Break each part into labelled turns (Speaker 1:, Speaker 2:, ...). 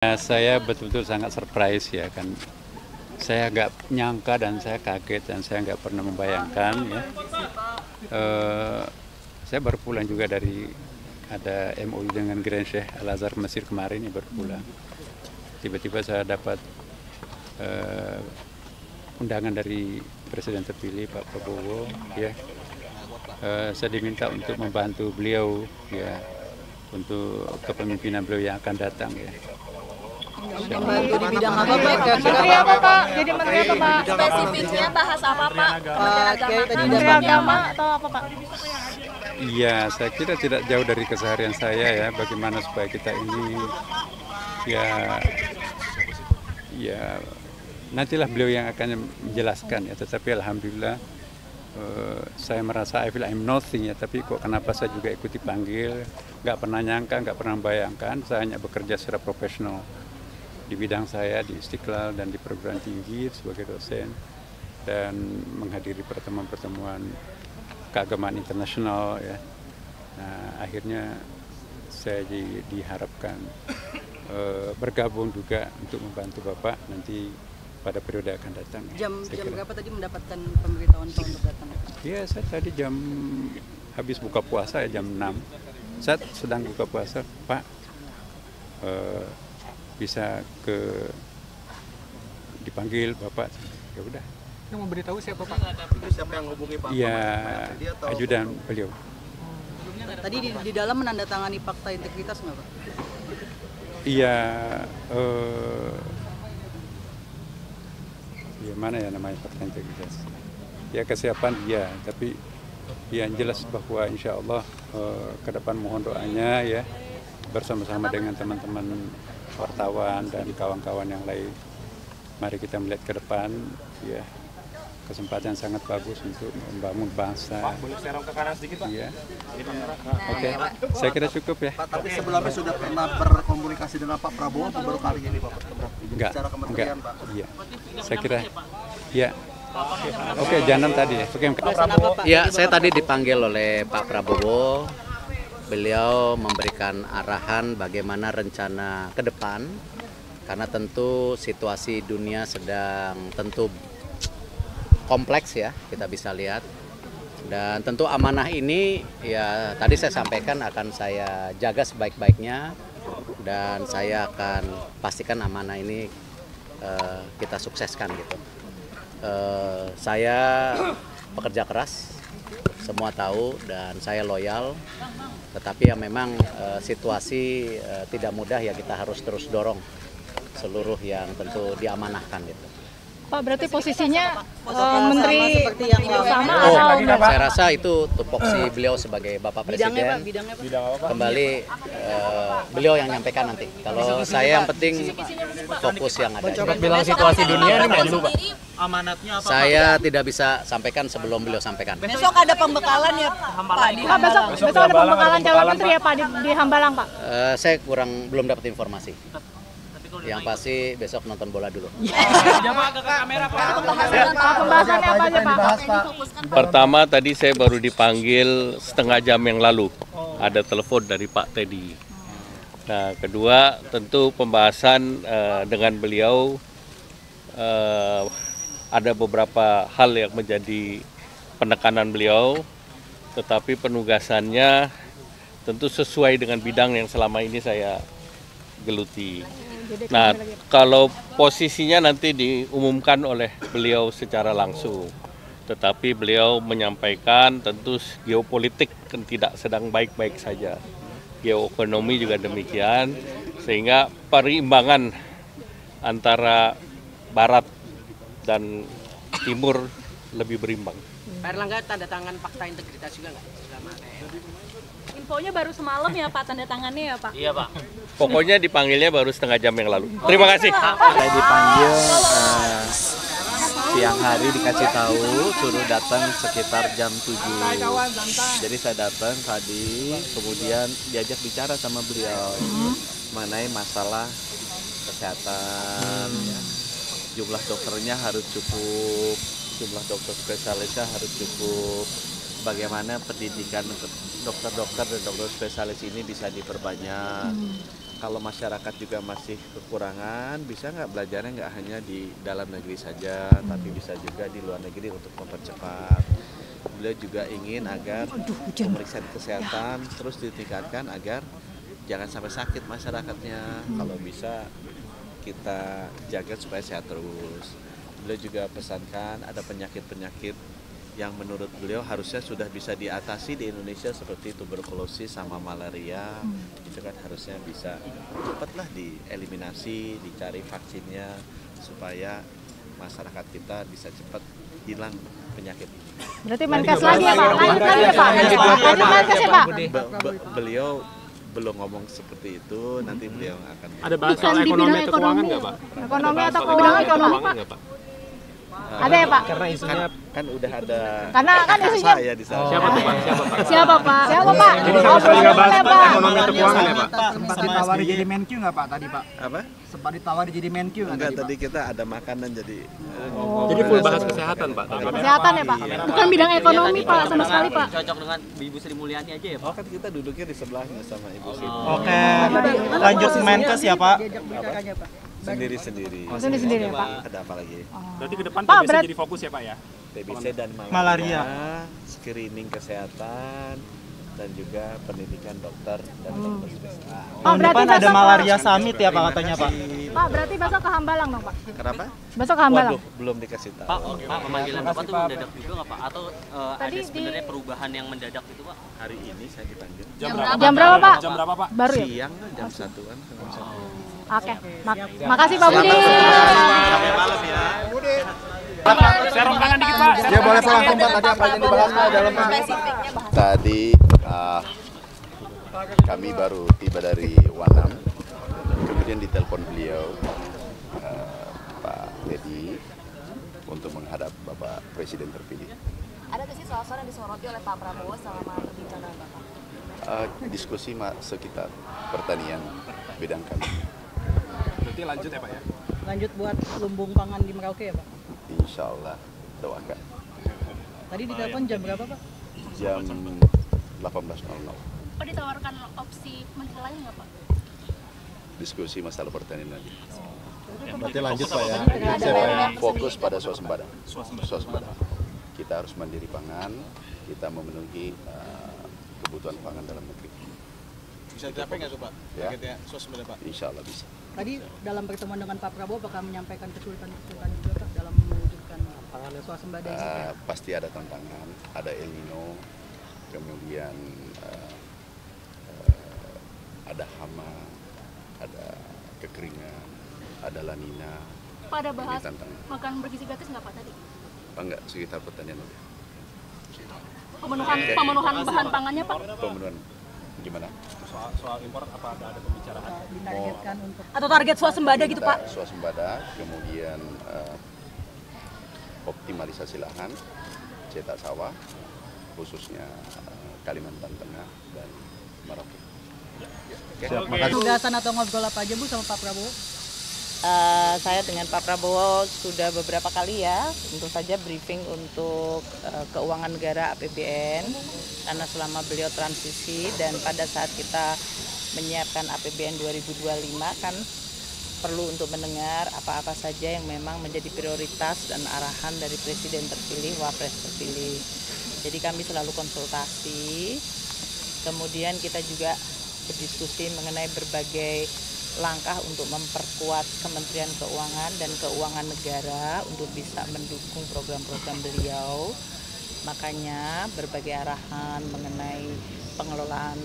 Speaker 1: Saya betul-betul sangat surprise ya kan. Saya nggak nyangka dan saya kaget dan saya nggak pernah membayangkan ya. Saya baru pulang juga dari ada MOU dengan Grand Sheikh Al-Azhar Mesir kemarin ya, baru pulang. Tiba-tiba saya dapat undangan dari Presiden terpilih Pak Prabowo ya. Saya diminta untuk membantu beliau ya untuk kepemimpinan beliau yang akan datang ya.
Speaker 2: Membantu di bidang apa Pak?
Speaker 3: Menteri apa Pak? Jadi menteri apa Pak?
Speaker 4: Spesifiknya bahas apa Pak?
Speaker 3: Menteri agama atau apa Pak?
Speaker 1: Iya, saya kira tidak jauh dari keseharian saya ya, bagaimana supaya kita ini ya nantilah beliau yang akan menjelaskan ya, tetapi alhamdulillah saya merasa I feel I'm nothing ya, tapi kok kenapa saya juga ikut dipanggil, nggak pernah nyangka, nggak pernah bayangkan, saya hanya bekerja secara profesional di bidang saya di Istiqlal dan di perguruan tinggi sebagai dosen dan menghadiri pertemuan-pertemuan keagamaan internasional ya. Nah, akhirnya saya diharapkan bergabung juga untuk membantu Bapak nanti pada periode akan datang.
Speaker 2: Jam berapa tadi mendapatkan pemberitahuan Pak untuk datang?
Speaker 1: Iya, saya tadi habis buka puasa ya, jam 6. Saya sedang buka puasa, Pak. Bisa dipanggil Bapak. Ya udah.
Speaker 5: Yang memberitahu siapa Pak?
Speaker 6: Siapa yang hubungi Pak?
Speaker 1: Iya, ajudan beliau.
Speaker 2: Tadi di dalam menandatangani fakta integritas nggak Pak?
Speaker 1: Iya, ya mana ya namanya fakta integritas? Ya kesiapan iya, tapi yang jelas bahwa insya Allah ke depan mohon doanya ya bersama-sama dengan teman-teman wartawan dan kawan-kawan yang lain. Mari kita melihat ke depan ya, kesempatan sangat bagus untuk membangun bangsa.
Speaker 6: Pak, boleh serong ke kanan sedikit Pak?
Speaker 1: Iya. Oke, saya kira cukup ya.
Speaker 6: Pak, tapi sebelumnya sudah pernah berkomunikasi dengan Pak Prabowo atau baru kali ini Pak?
Speaker 1: Enggak,
Speaker 6: Secara kementerian
Speaker 1: enggak.
Speaker 6: Pak?
Speaker 1: Iya, saya kira ya. Oke, Janan tadi ya. Oke,
Speaker 7: Ya, saya tadi dipanggil oleh Pak Prabowo. Beliau memberikan arahan bagaimana rencana ke depan, karena tentu situasi dunia sedang tentu kompleks ya, kita bisa lihat. Dan tentu amanah ini ya tadi saya sampaikan akan saya jaga sebaik-baiknya dan saya akan pastikan amanah ini kita sukseskan gitu. Saya pekerja keras, semua tahu, dan saya loyal. Tetapi ya memang situasi tidak mudah ya, kita harus terus dorong seluruh yang tentu diamanahkan gitu.
Speaker 3: Pak, berarti posisinya
Speaker 2: Sama
Speaker 3: menteri
Speaker 2: seperti yang
Speaker 3: sama
Speaker 2: lama.
Speaker 3: atau
Speaker 7: Saya rasa itu tupoksi beliau sebagai Bapak
Speaker 2: Bidangnya Pak,
Speaker 7: Presiden.
Speaker 2: bidangnya Pak.
Speaker 7: Kembali beliau yang nyampaikan nanti. Kalau saya yang penting fokus yang ada.
Speaker 5: Bilang situasi dunia ini Menlu Pak.
Speaker 6: Amanatnya apa?
Speaker 7: Saya tidak bisa sampaikan sebelum beliau sampaikan.
Speaker 2: Besok ada pembekalan ya Pak di
Speaker 3: Pak, besok ada pembekalan calon menteri ya Pak di Hambalang Pak.
Speaker 7: Saya belum dapat informasi. Yang pasti besok nonton bola dulu.
Speaker 3: Pembahasannya apa aja Pak?
Speaker 8: Pertama tadi saya baru dipanggil setengah jam yang lalu, ada telepon dari Pak Teddy. Nah, kedua tentu pembahasan dengan beliau ada beberapa hal yang menjadi penekanan beliau, tetapi penugasannya tentu sesuai dengan bidang yang selama ini saya geluti. Nah, kalau posisinya nanti diumumkan oleh beliau secara langsung, tetapi beliau menyampaikan tentu geopolitik kan tidak sedang baik-baik saja, geoekonomi juga demikian, sehingga perimbangan antara barat dan timur lebih berimbang.
Speaker 9: Pak Erlangga tanda tangan fakta integritas juga nggak?
Speaker 4: Infonya baru semalam ya Pak, tanda tangannya ya Pak?
Speaker 8: Iya Pak. Pokoknya dipanggilnya baru setengah jam yang lalu. Terima kasih.
Speaker 10: Saya dipanggil siang hari, dikasih tahu suruh datang sekitar jam 7. Jadi saya datang tadi, kemudian diajak bicara sama beliau mengenai masalah kesehatan. Ya. Jumlah dokternya harus cukup, jumlah dokter spesialisnya harus cukup. Bagaimana pendidikan dokter-dokter dan dokter spesialis ini bisa diperbanyak. kalau masyarakat juga masih kekurangan, bisa nggak belajarnya nggak hanya di dalam negeri saja, tapi bisa juga di luar negeri untuk mempercepat. Beliau juga ingin agar pemeriksaan kesehatan terus ditingkatkan agar jangan sampai sakit masyarakatnya. Kalau bisa kita jaga supaya sehat terus. Beliau juga pesankan ada penyakit-penyakit yang menurut beliau harusnya sudah bisa diatasi di Indonesia seperti tuberkulosis sama malaria. Itu kan harusnya bisa cepatlah dieliminasi, dicari vaksinnya supaya masyarakat kita bisa cepat hilang penyakit ini.
Speaker 3: Berarti Menkes lagi ya Pak? Lanjut lagi ya Pak? Lanjut Menkes ya Pak?
Speaker 10: Beliau belum ngomong seperti itu, nanti beliau akan.
Speaker 5: Ada bahas soal ekonomi atau keuangan nggak Pak?
Speaker 3: Ekonomi atau keuangan ekonomi Pak? Ada ya Pak?
Speaker 10: Karena isunya kan udah ada.
Speaker 3: Karena kan isunya
Speaker 10: saya di sana.
Speaker 5: Siapa tuh Pak?
Speaker 3: siapa Pak? Siapa Pak?
Speaker 5: Jadi sama sekali nggak bahas ekonomi atau keuangan ya Pak?
Speaker 6: Sempat ditawari jadi Menkyu nggak Pak tadi Pak?
Speaker 10: Apa?
Speaker 6: Sempat ditawari jadi Menkyu nggak
Speaker 10: Enggak,
Speaker 6: tadi Pak?
Speaker 10: tadi kita ada makanan jadi.
Speaker 5: Jadi full bahas kesehatan Pak.
Speaker 3: Kesehatan ya Pak? Bukan bidang ekonomi Pak sama sekali Pak.
Speaker 9: Cocok dengan Ibu Sri Mulyani aja ya Pak?
Speaker 10: Oh kan kita duduknya di sebelahnya sama Ibu Sri.
Speaker 6: Oke, lanjut Menkes ya Pak.
Speaker 10: Sendiri-sendiri.
Speaker 3: Sendiri-sendiri ya Pak?
Speaker 10: Ada apa lagi?
Speaker 5: Berarti ke depan
Speaker 3: Pak,
Speaker 5: TBC
Speaker 3: berat-
Speaker 5: jadi fokus ya Pak ya?
Speaker 10: TBC dan malaria,
Speaker 6: Malaria.
Speaker 10: screening kesehatan, dan juga pendidikan dokter dan dokter spesialis.
Speaker 3: Pak berarti
Speaker 6: Ada
Speaker 3: besok
Speaker 6: Malaria Summit ya Pak katanya Pak.
Speaker 3: Pak berarti besok ke Hambalang dong Pak?
Speaker 10: Kenapa?
Speaker 3: Besok ke Hambalang?
Speaker 10: Waduh, belum dikasih tahu.
Speaker 9: Pak, pemanggilan Bapak tuh mendadak juga nggak Pak? Atau
Speaker 3: Tadi
Speaker 9: ada sebenarnya perubahan yang mendadak itu Pak?
Speaker 10: Hari ini saya dipanggil.
Speaker 3: Jam berapa Pak?
Speaker 5: Jam berapa Pak?
Speaker 3: Baru ya?
Speaker 10: Siang jam 1-an.
Speaker 3: Oke, makasih Pak Budi.
Speaker 10: Sampai malam ya.
Speaker 5: Saya rombongan dikit Pak.
Speaker 6: Ya boleh Pak, langsung Pak, tadi apa yang dibahas Pak dalam
Speaker 11: Tadi kami baru tiba dari Wanam, kemudian ditelepon beliau Pak Teddy untuk menghadap Bapak Presiden terpilih.
Speaker 12: Ada nggak sih soal-soal yang disoroti oleh Pak Prabowo selama berbincang dengan Bapak?
Speaker 11: Diskusi sekitar pertanian bidang kami.
Speaker 5: Nanti lanjut ya Pak ya?
Speaker 2: Lanjut buat lumbung pangan di Merauke ya Pak?
Speaker 11: Insya Allah doakan.
Speaker 2: Tadi ditelepon jam berapa Pak?
Speaker 11: Jam 18.00.
Speaker 4: Pak ditawarkan opsi menteri lain nggak Pak?
Speaker 11: Diskusi masalah pertanian lagi.
Speaker 6: Berarti lanjut Pak ya.
Speaker 11: Fokus pada swasembada. Kita harus mandiri pangan, kita memenuhi kebutuhan pangan dalam negeri.
Speaker 6: Bisa dicapai nggak tuh Pak?
Speaker 11: Ya.
Speaker 6: Targetnya swasembada Pak.
Speaker 11: Insya Allah bisa.
Speaker 2: Tadi dalam pertemuan dengan Pak Prabowo apakah menyampaikan kesulitan-kesulitan juga Pak dalam mewujudkan swasembada ini?
Speaker 11: Pasti ada tantangan, ada El Nino, kemudian ada hama, ada kekeringan, ada La Nina.
Speaker 4: Pak ada bahas
Speaker 11: Ini tantangan.
Speaker 4: makan bergizi gratis nggak Pak tadi?
Speaker 11: Enggak, sekitar pertanian aja.
Speaker 4: Pemenuhan bahan pangannya Pak?
Speaker 11: Pemenuhan gimana?
Speaker 5: Soal impor apa ada pembicaraan?
Speaker 2: Ditargetkan untuk
Speaker 4: Atau target swasembada gitu Pak?
Speaker 11: Swasembada, kemudian optimalisasi lahan, cetak sawah, khususnya Kalimantan Tengah dan Merauke.
Speaker 2: penugasan atau ngobrol apa aja Bu sama Pak Prabowo?
Speaker 13: Saya dengan Pak Prabowo sudah beberapa kali ya, tentu saja briefing untuk keuangan negara APBN, karena selama beliau transisi dan pada saat kita menyiapkan APBN 2025 kan perlu untuk mendengar apa-apa saja yang memang menjadi prioritas dan arahan dari Presiden terpilih, Wapres terpilih. Jadi kami selalu konsultasi, kemudian kita juga berdiskusi mengenai berbagai langkah untuk memperkuat Kementerian Keuangan dan Keuangan Negara untuk bisa mendukung program-program beliau. Makanya berbagai arahan mengenai pengelolaan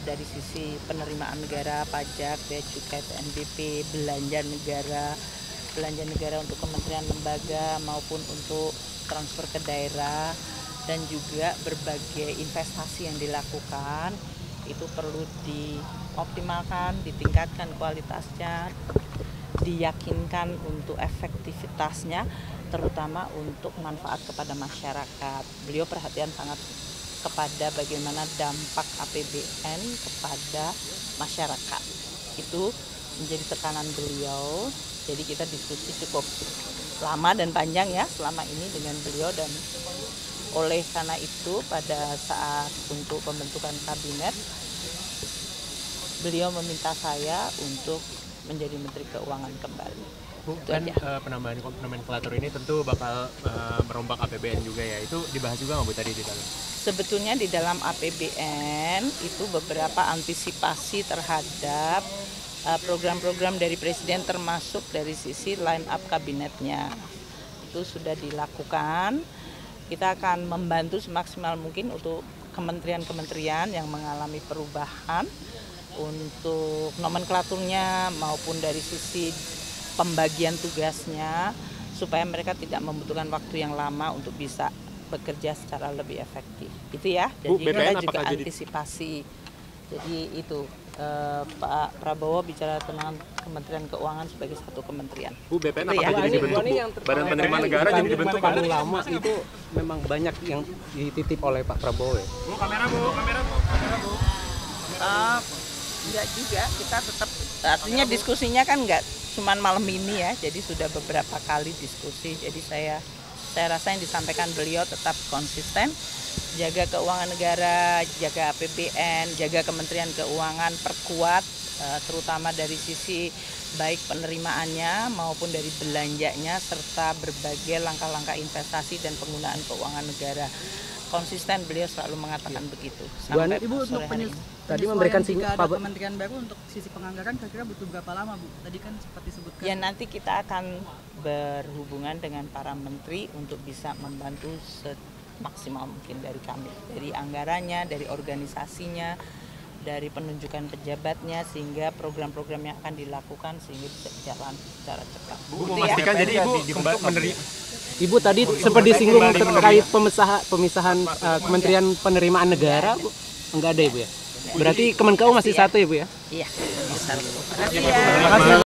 Speaker 13: dari sisi penerimaan negara, pajak, bea cukai, PNBP, belanja negara untuk kementerian lembaga maupun untuk transfer ke daerah, dan juga berbagai investasi yang dilakukan itu perlu dioptimalkan, ditingkatkan kualitasnya, diyakinkan untuk efektivitasnya, terutama untuk manfaat kepada masyarakat. Beliau perhatian sangat kepada bagaimana dampak APBN kepada masyarakat. Itu menjadi tekanan beliau. Jadi kita diskusi cukup lama dan panjang ya selama ini dengan beliau, dan oleh karena itu pada saat untuk pembentukan kabinet beliau meminta saya untuk menjadi Menteri Keuangan kembali.
Speaker 14: Bu, kan penambahan nomenklatur ini tentu bakal merombak APBN juga ya. Itu dibahas juga nggak Bu tadi di dalam?
Speaker 13: Sebetulnya di dalam APBN itu beberapa antisipasi terhadap program-program dari Presiden termasuk dari sisi line up kabinetnya. Itu sudah dilakukan. Kita akan membantu semaksimal mungkin untuk kementerian-kementerian yang mengalami perubahan untuk nomenklaturnya maupun dari sisi pembagian tugasnya supaya mereka tidak membutuhkan waktu yang lama untuk bisa bekerja secara lebih efektif. Itu ya. Jadi kita juga antisipasi. Jadi itu Pak Prabowo bicara tentang Kementerian Keuangan sebagai satu kementerian.
Speaker 5: Bu, BPN apakah jadi dibentuk, Bu? Badan Penerima Negara jadi dibentuk kan?
Speaker 15: Lama itu memang banyak yang dititip oleh Pak Prabowo ya.
Speaker 5: Bu, kamera Bu, kamera Bu, kamera Bu.
Speaker 13: Enggak juga, kita tetap artinya diskusinya kan enggak cuman malam ini ya, jadi sudah beberapa kali diskusi. Jadi saya rasa yang disampaikan beliau tetap konsisten, jaga keuangan negara, jaga APBN, jaga Kementerian Keuangan, perkuat terutama dari sisi baik penerimaannya maupun dari belanjanya serta berbagai langkah-langkah investasi dan penggunaan keuangan negara. Konsisten beliau selalu mengatakan begitu.
Speaker 15: Sampai
Speaker 2: Ibu untuk
Speaker 15: tadi memberikan
Speaker 2: jika ada kementerian baru untuk sisi penganggaran kira-kira butuh berapa lama Bu? Tadi kan sempat disebutkan.
Speaker 13: Ya nanti kita akan berhubungan dengan para menteri untuk bisa membantu semaksimal mungkin dari kami. Dari anggarannya, dari organisasinya, dari penunjukan pejabatnya sehingga program-program yang akan dilakukan sehingga bisa jalan secara cepat.
Speaker 5: Bu, memastikan jadi Ibu menerima.
Speaker 15: Ibu tadi sempat disinggung terkait pemisahan Kementerian Penerimaan Negara, Bu. Enggak ada Ibu ya? Berarti Kemenkeu masih satu ya Bu ya?
Speaker 13: Iya, satu. Terima kasih ya.